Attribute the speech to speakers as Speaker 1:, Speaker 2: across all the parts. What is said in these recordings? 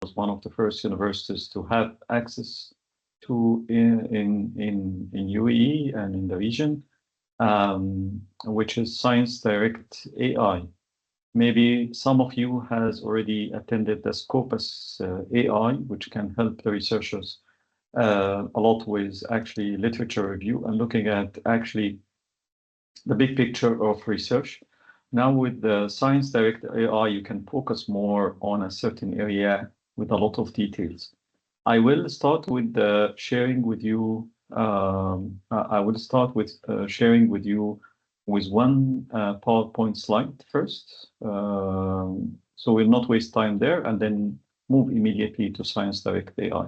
Speaker 1: was one of the first universities to have access to in UAE and in the region, which is Science Direct AI. Maybe some of you has already attended the Scopus AI, which can help the researchers a lot with actually literature review and looking at actually the big picture of research. Now with the Science Direct AI, you can focus more on a certain area with a lot of details. I will start with sharing with you. I will start with sharing with you with one PowerPoint slide first. So we'll not waste time there and then move immediately to Science Direct AI.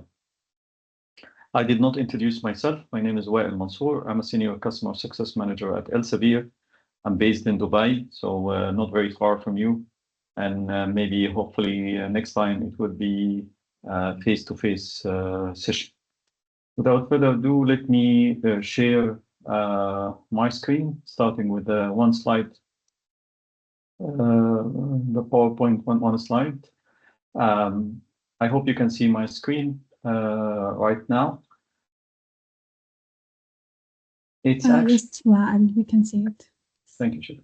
Speaker 1: I did not introduce myself. My name is Wael Mansour. I'm a Senior Customer Success Manager at Elsevier. I'm based in Dubai, so not very far from you. And maybe hopefully next time it would be face-to-face session. Without further ado, let me share my screen, starting with one slide, the PowerPoint one slide. I hope you can see my screen right now. It's
Speaker 2: yes, Wael, we can see it.
Speaker 1: Thank you, Shida.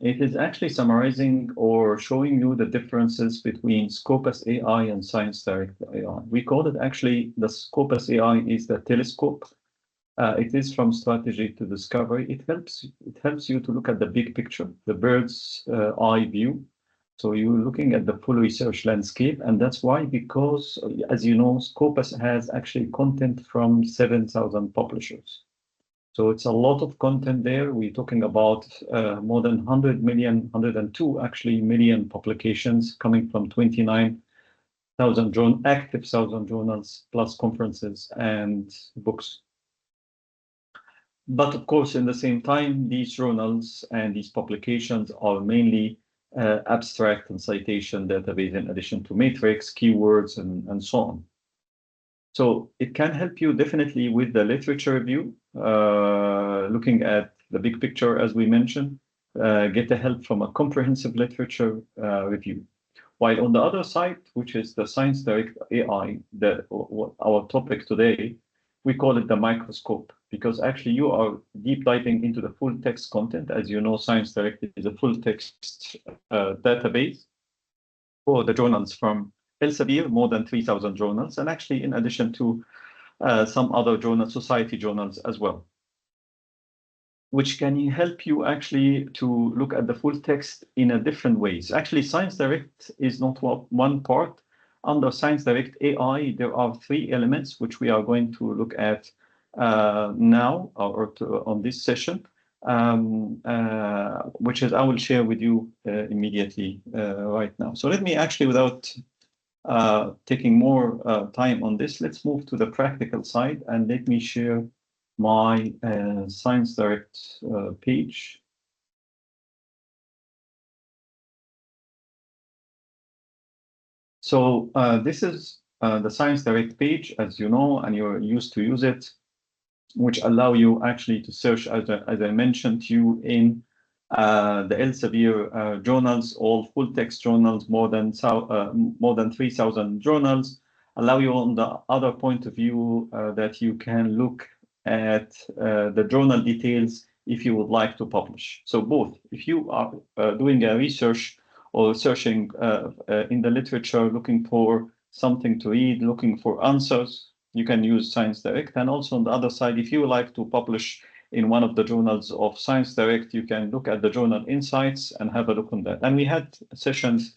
Speaker 1: It is actually summarizing or showing you the differences between Scopus AI and Science Direct AI. We call it actually the Scopus AI is the telescope. It is from strategy to discovery. It helps you to look at the big picture, the bird's eye view. So you're looking at the full research landscape, and that's why, because as you know, Scopus has actually content from 7,000 publishers. So it's a lot of content there. We're talking about more than 100 million, 102 actually million publications coming from 29,000 active journals plus conferences and books. But of course, in the same time, these journals and these publications are mainly abstract and citation database in addition to matrix, keywords, and so on. So it can help you definitely with the literature review, looking at the big picture, as we mentioned, get the help from a comprehensive literature review. While on the other side, which is the Science Direct AI, our topic today, we call it the microscope, because actually you are deep diving into the full text content. As you know, Science Direct is a full text database for the journals from Elsevier, more than 3,000 journals, and actually in addition to some other journals, society journals as well, which can help you actually to look at the full text in a different ways. Actually, Science Direct is not one part. Under Science Direct AI, there are three elements which we are going to look at now on this session, which is I will share with you immediately right now. So let me actually, without taking more time on this, let's move to the practical side and let me share my Science Direct page. So this is the Science Direct page, as you know, and you're used to use it, which allow you actually to search, as I mentioned to you, in the Elsevier journals, all full text journals, more than 3,000 journals, allow you on the other point of view that you can look at the journal details if you would like to publish. So both, if you are doing a research or searching in the literature, looking for something to read, looking for answers, you can use Science Direct. And also on the other side, if you like to publish in one of the journals of Science Direct, you can look at the journal insights and have a look on that. And we had sessions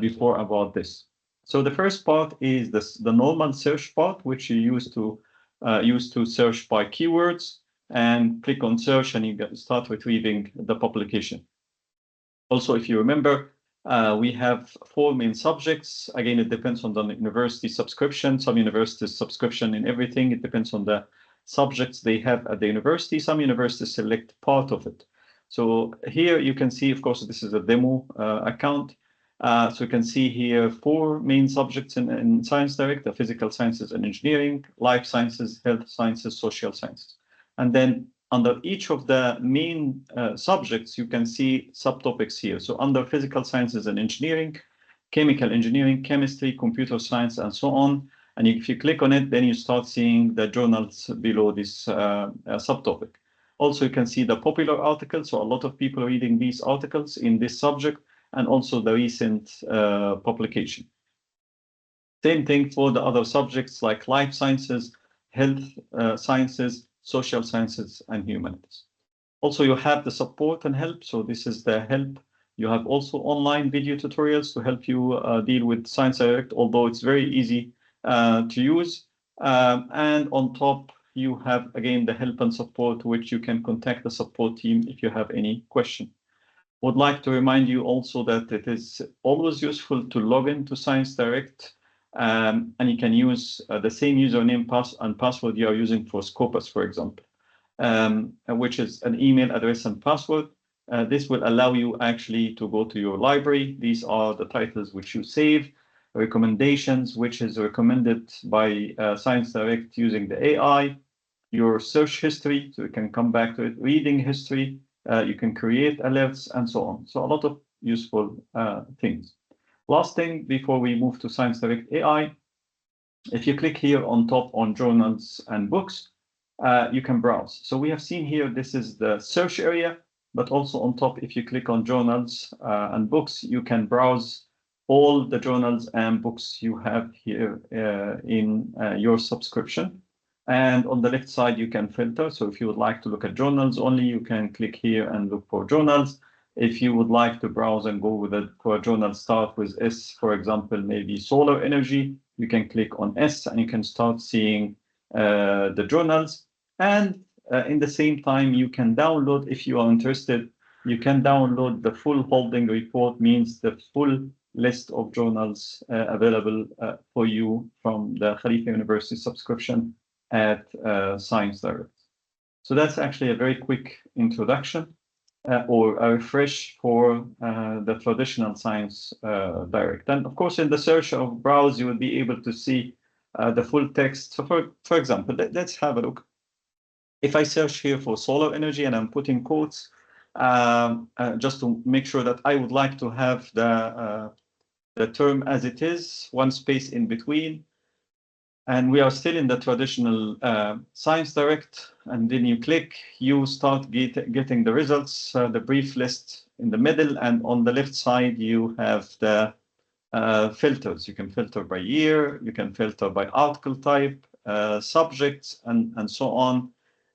Speaker 1: before about this. So the first part is the normal search part, which you used to search by keywords and click on search and you start retrieving the publication. Also, if you remember, we have 4 main subjects. Again, it depends on the university subscription. Some universities subscription in everything. It depends on the subjects they have at the university. Some universities select part of it. So here you can see, of course, this is a demo account. So you can see here 4 main subjects in Science Direct: the physical sciences and engineering, life sciences, health sciences, social sciences. And then under each of the main subjects, you can see subtopics here. So under physical sciences and engineering, chemical engineering, chemistry, computer science, and so on. And if you click on it, then you start seeing the journals below this subtopic. Also, you can see the popular articles, so a lot of people are reading these articles in this subject, and also the recent publication. Same thing for the other subjects like life sciences, health sciences, social sciences, and humanities. Also, you have the support and help. So this is the help. You have also online video tutorials to help you deal with ScienceDirect, although it's very easy to use. And on top, you have, again, the help and support, which you can contact the support team if you have any question. Would like to remind you also that it is always useful to log into ScienceDirect, and you can use the same username and password you are using for Scopus, for example, which is an email address and password. This will allow you actually to go to your library. These are the titles which you save, recommendations, which is recommended by ScienceDirect using the AI, your search history, so you can come back to it, reading history, you can create alerts, and so on. So a lot of useful things. Last thing before we move to ScienceDirect AI, if you click here on top on journals and books, you can browse. So we have seen here, this is the search area, but also on top, if you click on journals and books, you can browse all the journals and books you have here in your subscription. And on the left side, you can filter. So if you would like to look at journals only, you can click here and look for journals. If you would like to browse and go with for a journal, start with S, for example, maybe solar energy, you can click on S and you can start seeing the journals. And in the same time, you can download, if you are interested, you can download the full holding report, means the full list of journals available for you from the Khalifa University subscription at ScienceDirect. So that's actually a very quick introduction or a refresh for the traditional ScienceDirect. And of course, in the search of browse, you will be able to see the full text. So for example, let's have a look. If I search here for solar energy and I'm putting quotes, just to make sure that I would like to have the term as it is, one space in between. And we are still in the traditional ScienceDirect, and then you click, you start getting the results, the brief list in the middle, and on the left side, you have the filters. You can filter by year, you can filter by article type, subjects, and so on.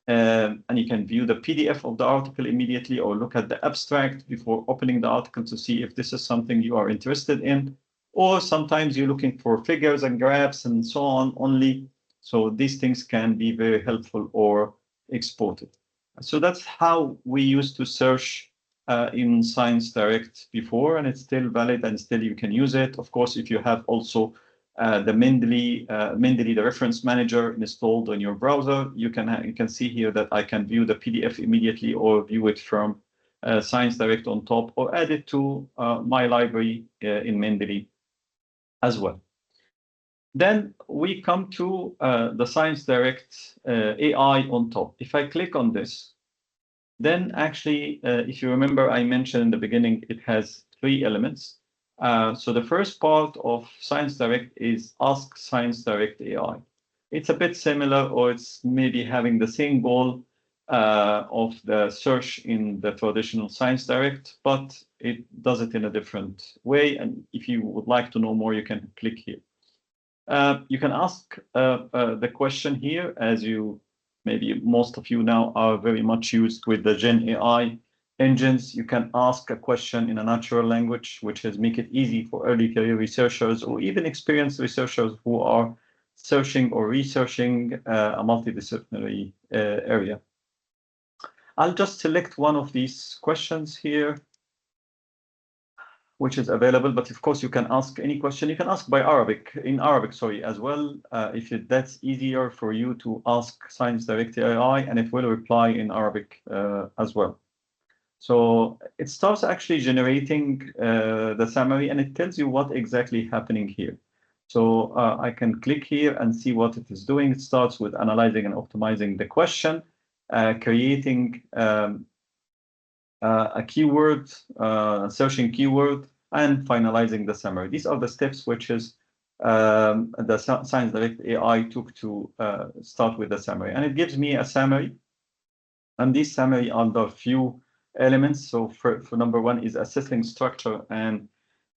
Speaker 1: And you can view the PDF of the article immediately or look at the abstract before opening the article to see if this is something you are interested in. Or sometimes you're looking for figures and graphs and so on only. So these things can be very helpful or exported. So that's how we used to search in ScienceDirect before, and it's still valid and still you can use it. Of course, if you have also the Mendeley, the reference manager installed on your browser, you can see here that I can view the PDF immediately or view it from ScienceDirect on top or add it to my library in Mendeley as well. Then we come to the ScienceDirect AI on top. If I click on this, then actually, if you remember, I mentioned in the beginning, it has 3 elements. So the first part of ScienceDirect is Ask ScienceDirect AI. It's a bit similar, or it's maybe having the same goal of the search in the traditional ScienceDirect, but it does it in a different way. And if you would like to know more, you can click here. You can ask the question here, as you maybe most of you now are very much used with the Gen AI engines. You can ask a question in a natural language, which is make it easy for early career researchers or even experienced researchers who are searching or researching a multidisciplinary area. I'll just select one of these questions here, which is available, but of course you can ask any question. You can ask in Arabic, as well, if that's easier for you to ask ScienceDirect AI, and it will reply in Arabic as well. So it starts actually generating the summary, and it tells you what exactly happening here. So I can click here and see what it is doing. It starts with analyzing and optimizing the question, creating a keyword, searching keyword, and finalizing the summary. These are the steps which is the ScienceDirect AI took to start with the summary. And it gives me a summary. And this summary under few elements. So for number one is assessing structure and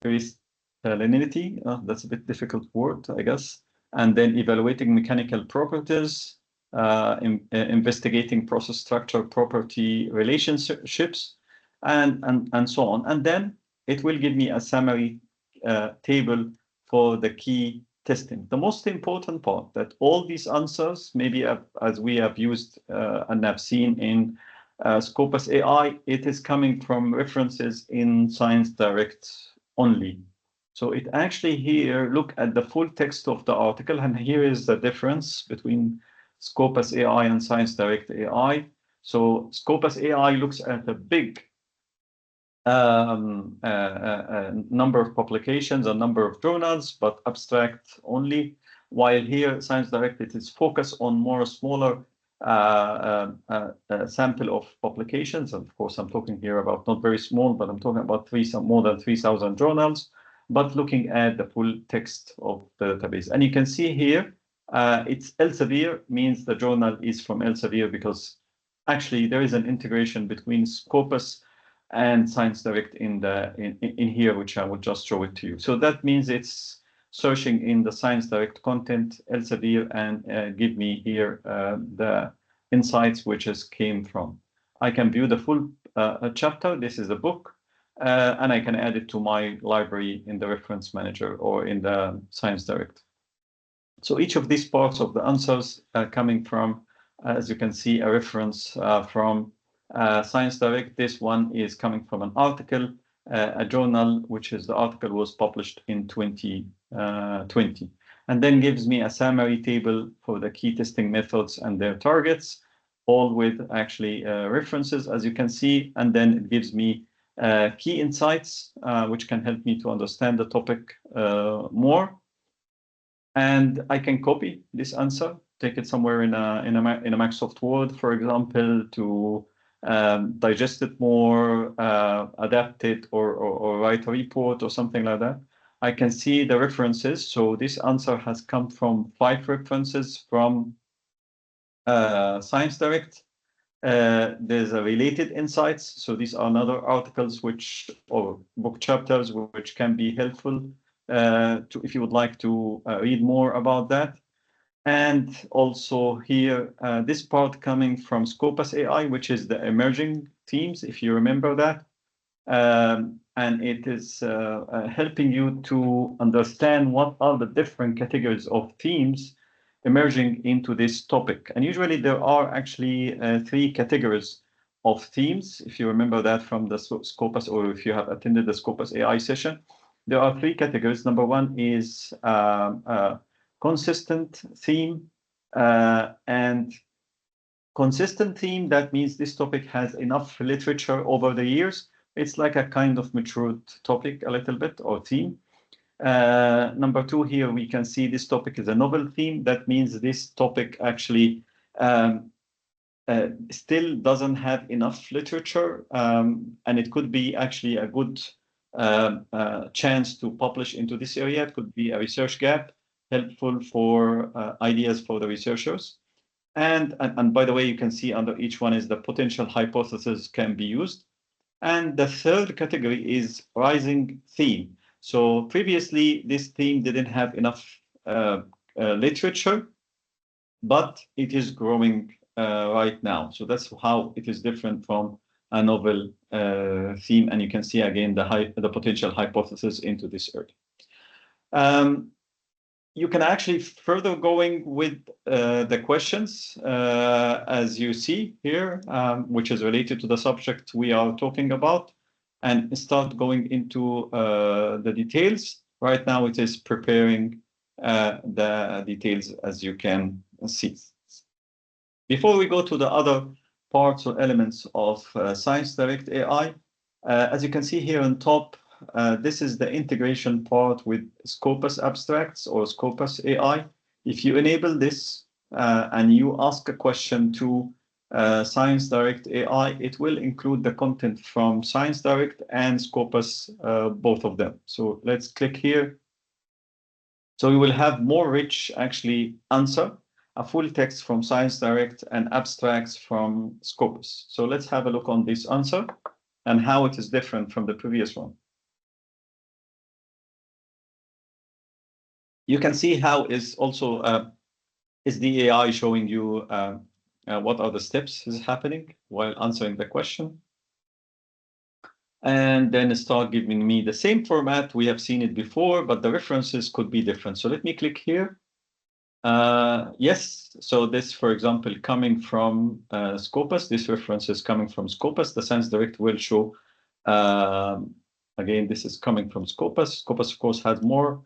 Speaker 1: crystallinity. That's a bit difficult word, I guess. And then evaluating mechanical properties, investigating process structure property relationships, and so on. And then it will give me a summary table for the key testing. The most important part that all these answers, maybe as we have used and have seen in Scopus AI, it is coming from references in ScienceDirect only. So it actually here, look at the full text of the article, and here is the difference between Scopus AI and ScienceDirect AI. So Scopus AI looks at a big number of publications, a number of journals, but abstract only. While here, ScienceDirect, it is focused on more smaller sample of publications. And of course, I'm talking here about not very small, but I'm talking about more than 3,000 journals, but looking at the full text of the database. And you can see here, it's Elsevier, means the journal is from Elsevier, because actually there is an integration between Scopus and ScienceDirect in here, which I will just show it to you. So that means it's searching in the ScienceDirect content, Elsevier, and give me here the insights which came from. I can view the full chapter. This is the book, and I can add it to my library in the reference manager or in the ScienceDirect. So each of these parts of the answers coming from, as you can see, a reference from ScienceDirect. This one is coming from an article, a journal, which is the article was published in 2020, and then gives me a summary table for the key testing methods and their targets, all with actually references, as you can see, and then it gives me key insights, which can help me to understand the topic more. And I can copy this answer, take it somewhere in a Microsoft Word, for example, to digest it more, adapt it, or write a report or something like that. I can see the references. So this answer has come from 5 references from ScienceDirect. There's a related insights. So these are another articles or book chapters which can be helpful if you would like to read more about that. And also here, this part coming from Scopus AI, which is the emerging themes, if you remember that. And it is helping you to understand what are the different categories of themes emerging into this topic. And usually there are actually 3 categories of themes, if you remember that from the Scopus, or if you have attended the Scopus AI session. There are 3 categories. Number 1 is consistent theme, and consistent theme, that means this topic has enough literature over the years. It's like a kind of matured topic a little bit, or theme. Number 2 here, we can see this topic is a novel theme. That means this topic actually still doesn't have enough literature, and it could be actually a good chance to publish into this area. It could be a research gap, helpful for ideas for the researchers. And by the way, you can see under each one is the potential hypothesis can be used. And the third category is rising theme. So previously, this theme didn't have enough literature, but it is growing right now. So that's how it is different from a novel theme. And you can see again the potential hypothesis into this area. You can actually further going with the questions, as you see here, which is related to the subject we are talking about, and start going into the details. Right now, it is preparing the details, as you can see. Before we go to the other parts or elements of ScienceDirect AI, as you can see here on top, this is the integration part with Scopus Abstracts or Scopus AI. If you enable this and you ask a question to Science Direct AI, it will include the content from Science Direct and Scopus, both of them. So let's click here. So you will have more rich, actually, answer, a full text from Science Direct and abstracts from Scopus. So let's have a look on this answer and how it is different from the previous one. You can see how is also is the AI showing you what are the steps is happening while answering the question. And then start giving me the same format. We have seen it before, but the references could be different. So let me click here. Yes, so this, for example, coming from Scopus, this reference is coming from Scopus. The Science Direct will show, again, this is coming from Scopus. Scopus, of course, has more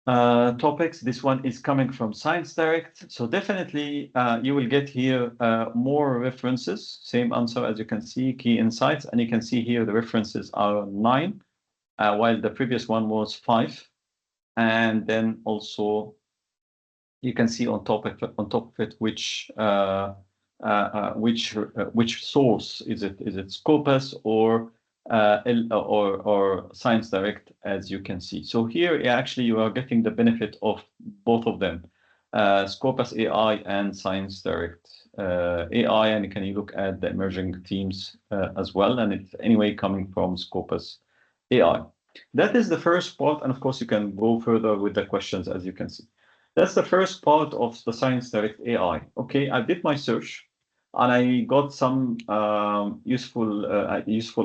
Speaker 1: topics. This one is coming from Science Direct. So definitely you will get here more references, same answer as you can see, key insights, and you can see here the references are 9, while the previous one was 5. And then also you can see on top of it which source is it? Is it Scopus or Science Direct, as you can see. So here, actually, you are getting the benefit of both of them, Scopus AI and Science Direct AI, and you can look at the emerging themes as well, and it's anyway coming from Scopus AI. That is the first part, and of course, you can go further with the questions, as you can see. That's the first part of the Science Direct AI. Okay, I did my search, and I got some useful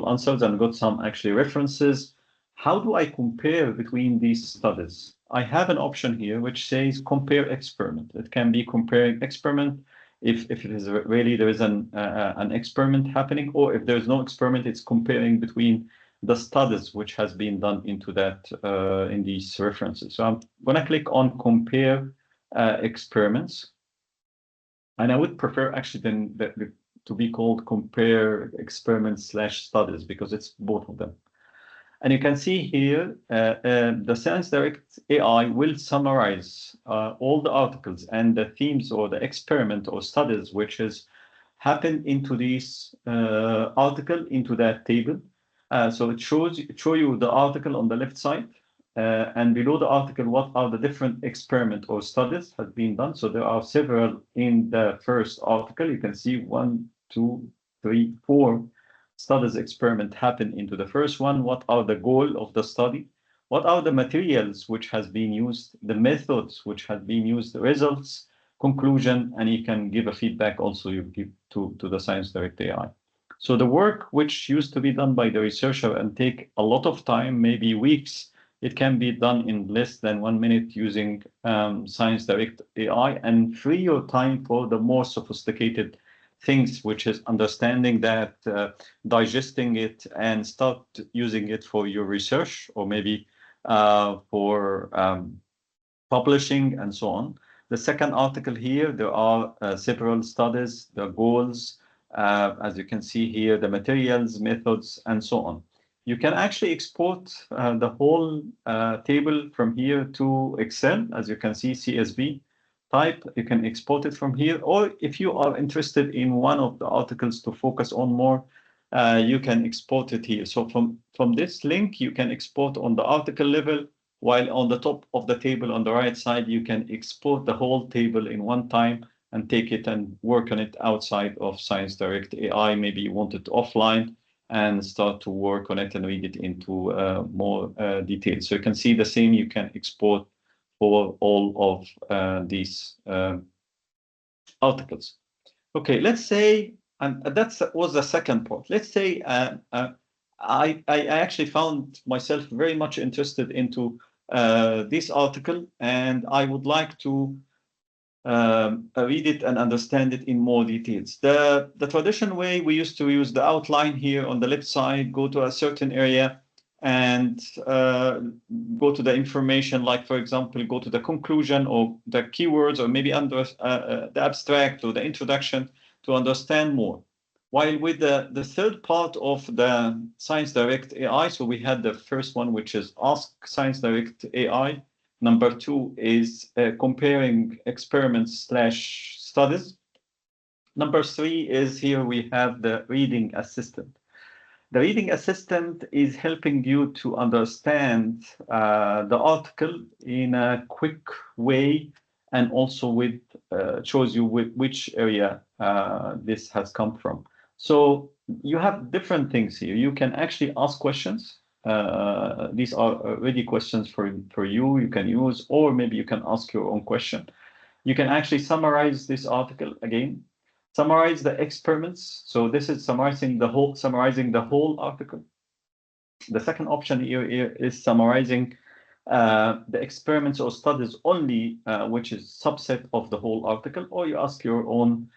Speaker 1: answers and got some actually references. How do I compare between these studies? I have an option here which says compare experiment. It can be comparing experiment if it is really there is an experiment happening, or if there's no experiment, it's comparing between the studies which has been done into that in these references. So I'm going to click on compare experiments. And I would prefer actually then to be called compare experiments / studies, because it's both of them. And you can see here, the Science Direct AI will summarize all the articles and the themes or the experiment or studies which has happened into this article, into that table. So it show you the article on the left side, and below the article, what are the different experiment or studies have been done. So there are several in the first article. You can see 1, 2, 3, 4 studies experiment happen into the first one. What are the goal of the study? What are the materials which has been used, the methods which have been used, the results, conclusion, and you can give a feedback also you give to the Science Direct AI. So the work which used to be done by the researcher and take a lot of time, maybe weeks, it can be done in less than 1 minute using Science Direct AI, and free your time for the more sophisticated things, which is understanding that, digesting it, and start using it for your research, or maybe for publishing and so on. The second article here, there are several studies, the goals, as you can see here, the materials, methods, and so on. You can actually export the whole table from here to Excel, as you can see, CSV type. You can export it from here, or if you are interested in one of the articles to focus on more, you can export it here. So from this link, you can export on the article level, while on the top of the table on the right side, you can export the whole table in one time and take it and work on it outside of Science Direct AI. Maybe you want it offline and start to work on it and read it into more detail. So you can see the same, you can export for all of these articles. Okay, let's say, and that was the second part. Let's say I actually found myself very much interested into this article, and I would like to read it and understand it in more details. The traditional way, we used to use the outline here on the left side, go to a certain area and go to the information, like, for example, go to the conclusion or the keywords, or maybe under the abstract or the introduction to understand more. While with the third part of the Science Direct AI, so we had the first one, which is Ask Science Direct AI. Number 2 is comparing experiments / studies. Number 3 is here we have the reading assistant. The reading assistant is helping you to understand the article in a quick way, and also with shows you which area this has come from. So you have different things here. You can actually ask questions. These are already questions for you. You can use, or maybe you can ask your own question. You can actually summarize this article again. Summarize the experiments. So this is summarizing the whole article. The second option here is summarizing the experiments or studies only, which is subset of the whole article, or you ask your own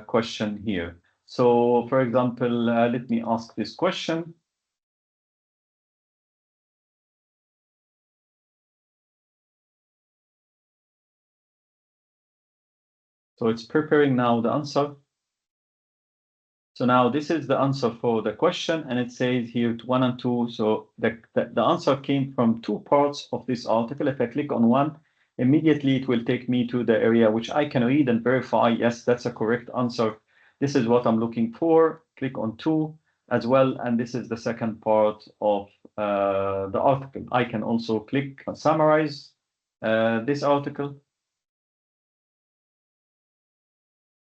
Speaker 1: question here. So for example, let me ask this question. So it's preparing now the answer. So now this is the answer for the question, and it says here 1 and 2. So the answer came from 2 parts of this article. If I click on 1, immediately it will take me to the area which I can read and verify, yes, that's a correct answer. This is what I'm looking for. Click on 2 as well, and this is the second part of the article. I can also click on summarize this article.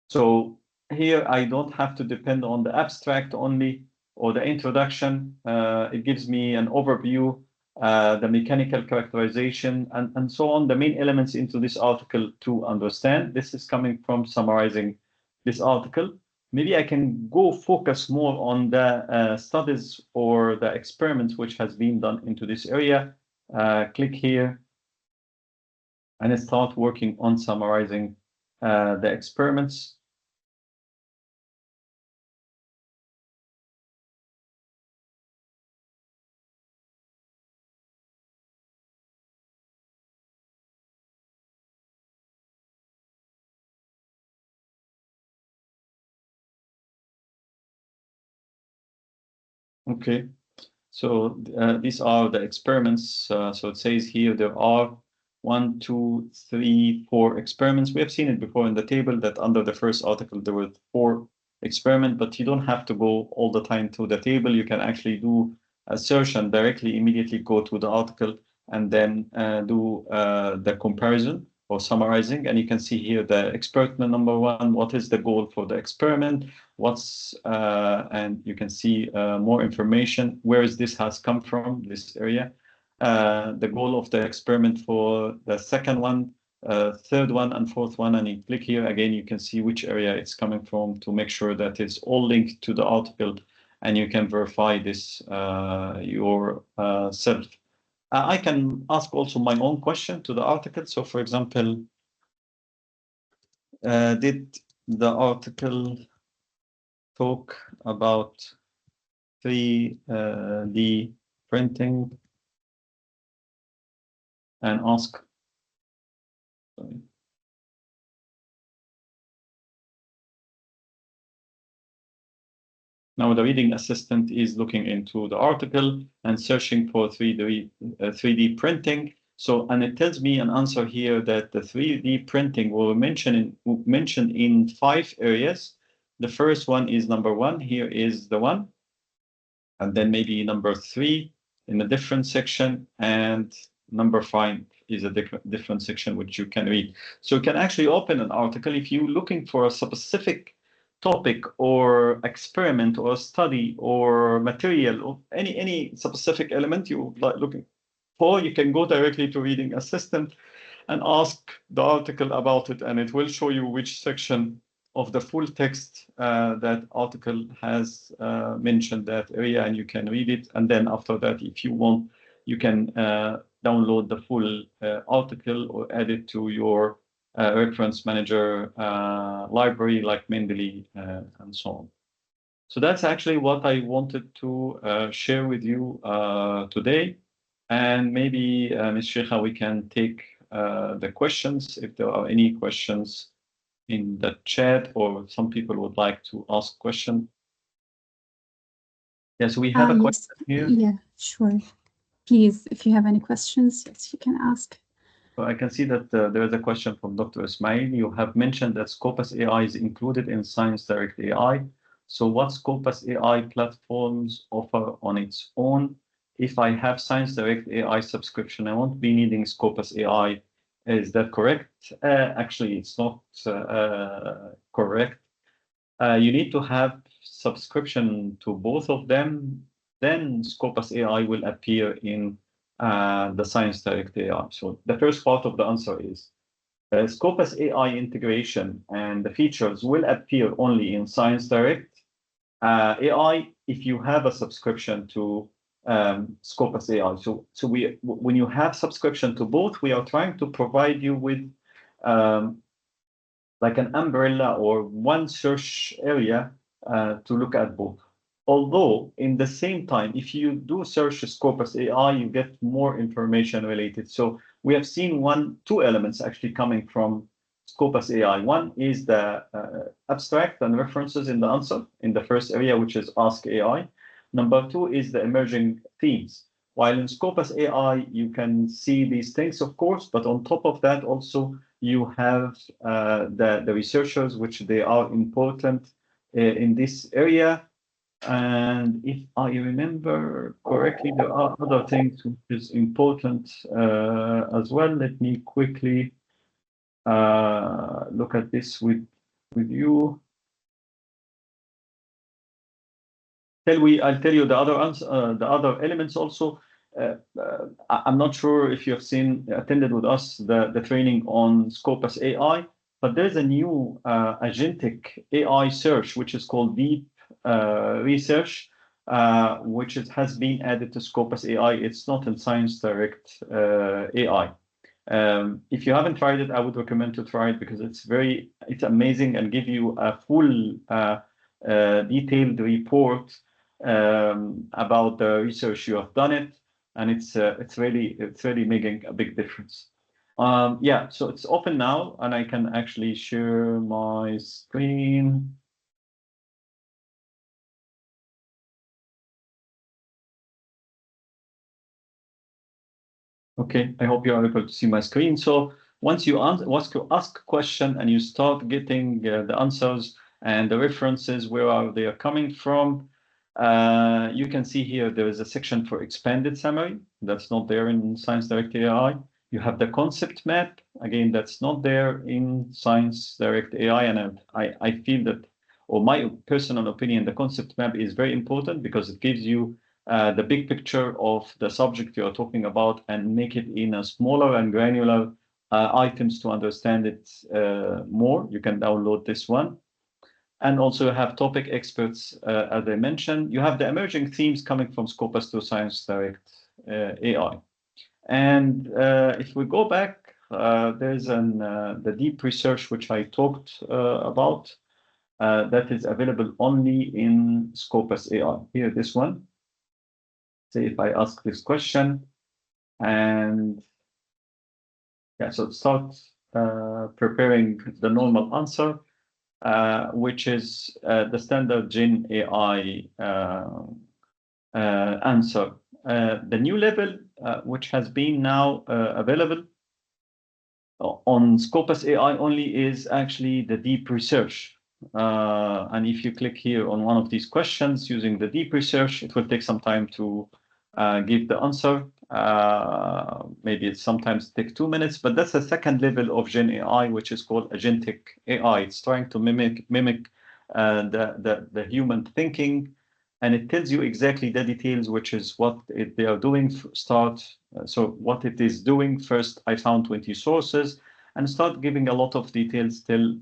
Speaker 1: So here I don't have to depend on the abstract only or the introduction. It gives me an overview, the mechanical characterization, and so on, the main elements into this article to understand. This is coming from summarizing this article. Maybe I can go focus more on the studies or the experiments which has been done into this area. Click here and start working on summarizing the experiments. Okay, so these are the experiments. So it says here there are 1, 2, 3, 4 experiments. We have seen it before in the table that under the first article there were 4 experiments, but you don't have to go all the time to the table. You can actually do a search and directly immediately go to the article and then do the comparison or summarizing. And you can see here the experiment number 1, what is the goal for the experiment, and you can see more information, where this has come from, this area, the goal of the experiment for the second one, third one, and fourth one, and you click here again, you can see which area it's coming from to make sure that it's all linked to the article, and you can verify this yourself. I can ask also my own question to the article. So for example, did the article talk about 3D printing, and ask. Sorry. Now the reading assistant is looking into the article and searching for 3D printing. So, and it tells me an answer here that the 3D printing will mentioned in 5 areas. The first one is number 1. Here is the one, and then maybe number 3 in a different section, and number 5 is a different section which you can read. So you can actually open an article if you're looking for a specific topic or experiment or study or material or any specific element you're looking for. You can go directly to Reading Assistant and ask the article about it, and it will show you which section of the full text that article has mentioned that area, and you can read it. And then after that, if you want, you can download the full article or add it to your reference manager library like Mendeley and so on. So that's actually what I wanted to share with you today. And maybe, Ms. Sheikha, we can take the questions if there are any questions in the chat, or some people would like to ask question. Yes, we have a question here.
Speaker 2: Yeah, sure. Please, if you have any questions, yes, you can ask.
Speaker 1: So I can see that there is a question from Dr. Ismail. You have mentioned that Scopus AI is included in Science Direct AI. So what Scopus AI platforms offer on its own? If I have Science Direct AI subscription, I won't be needing Scopus AI. Is that correct? Actually, it's not correct. You need to have subscription to both of them. Then Scopus AI will appear in the Science Direct AI. So the first part of the answer is Scopus AI integration and the features will appear only in Science Direct AI if you have a subscription to Scopus AI. So when you have subscription to both, we are trying to provide you with like an umbrella or one search area to look at both. Although in the same time, if you do search Scopus AI, you get more information related. So we have seen two elements actually coming from Scopus AI. One is the abstract and references in the answer in the first area, which is Ask AI. Number two is the emerging themes. While in Scopus AI, you can see these things, of course, but on top of that, also you have the researchers, which they are important in this area. And if I remember correctly, there are other things which is important as well. Let me quickly look at this with you. I'll tell you the other elements also. I'm not sure if you have attended with us the training on Scopus AI, but there's a new agentic AI search which is called Deep Research, which has been added to Scopus AI. It's not in Science Direct AI. If you haven't tried it, I would recommend to try it because it's amazing and give you a full detailed report about the research you have done it, and it's really making a big difference. Yeah, so it's open now, and I can actually share my screen. Okay, I hope you are able to see my screen. So once you ask a question and you start getting the answers and the references, where they are coming from, you can see here there is a section for expanded summary. That's not there in Science Direct AI. You have the concept map. Again, that's not there in Science Direct AI. And I feel that, or my personal opinion, the concept map is very important because it gives you the big picture of the subject you are talking about and make it in a smaller and granular items to understand it more. You can download this one. And also have topic experts, as I mentioned. You have the emerging themes coming from Scopus to Science Direct AI. And if we go back, there's the deep research, which I talked about, that is available only in Scopus AI. Here, this one. Say if I ask this question, and yeah, so start preparing the normal answer. Which is the standard Gen AI answer. The new level, which has been now available on Scopus AI only, is actually the deep research. And if you click here on one of these questions using the deep research, it will take some time to give the answer. Maybe it sometimes takes 2 minutes, but that's a second level of Gen AI, which is called agentic AI. It's trying to mimic the human thinking, and it tells you exactly the details, which is what they are doing. So what it is doing. First, I found 20 sources, and start giving a lot of details till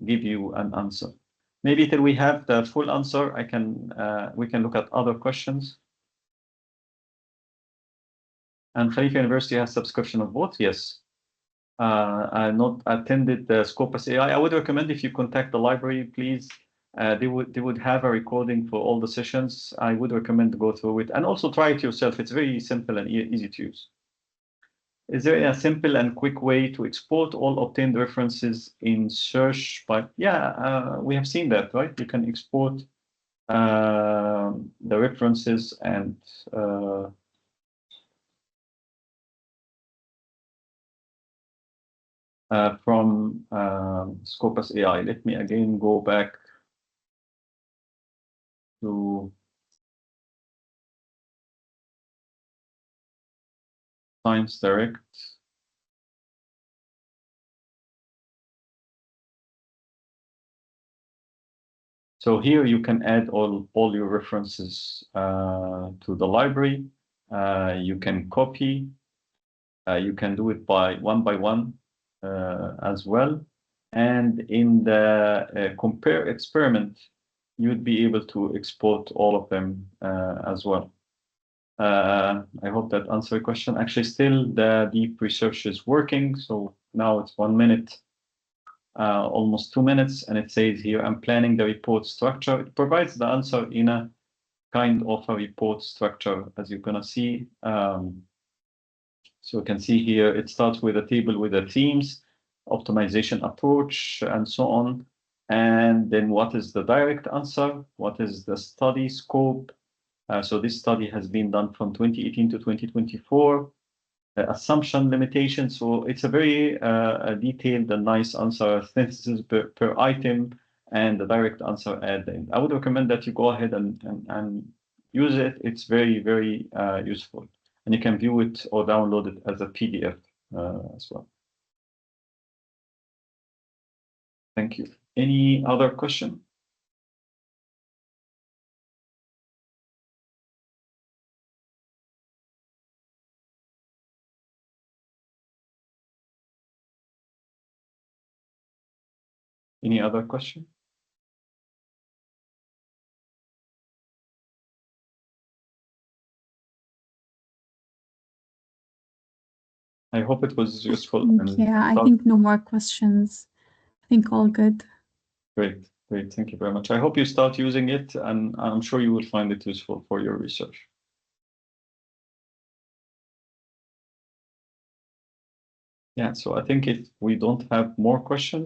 Speaker 1: give you an answer. Maybe till we have the full answer, we can look at other questions. And Khalifa University has subscription of both? Yes. I not attended the Scopus AI. I would recommend if you contact the library, please. They would have a recording for all the sessions. I would recommend to go through it and also try it yourself. It's very simple and easy to use. Is there a simple and quick way to export all obtained references in search? But yeah, we have seen that, right? You can export the references and from Scopus AI. Let me again go back to Science Direct. So here you can add all your references to the library. You can copy. You can do it by one as well. And in the compare experiment, you'd be able to export all of them as well. I hope that answered your question. Actually, still the deep research is working. So now it's 1 minute, almost 2 minutes, and it says here, I'm planning the report structure. It provides the answer in a kind of a report structure, as you're gonna see. So you can see here, it starts with a table with the themes, optimization approach, and so on. And then what is the direct answer? What is the study scope? So this study has been done from 2018 to 2024. Assumption limitation. So it's a very detailed and nice answer, sentences per item, and the direct answer at the end. I would recommend that you go ahead and use it. It's very, very useful. And you can view it or download it as a PDF as well. Thank you. Any other question? Any other question? I hope it was useful.
Speaker 2: Yeah, I think no more questions. I think all good.
Speaker 1: Great, great. Thank you very much. I hope you start using it, and I'm sure you will find it useful for your research. Yeah, so I think if we don't have more questions,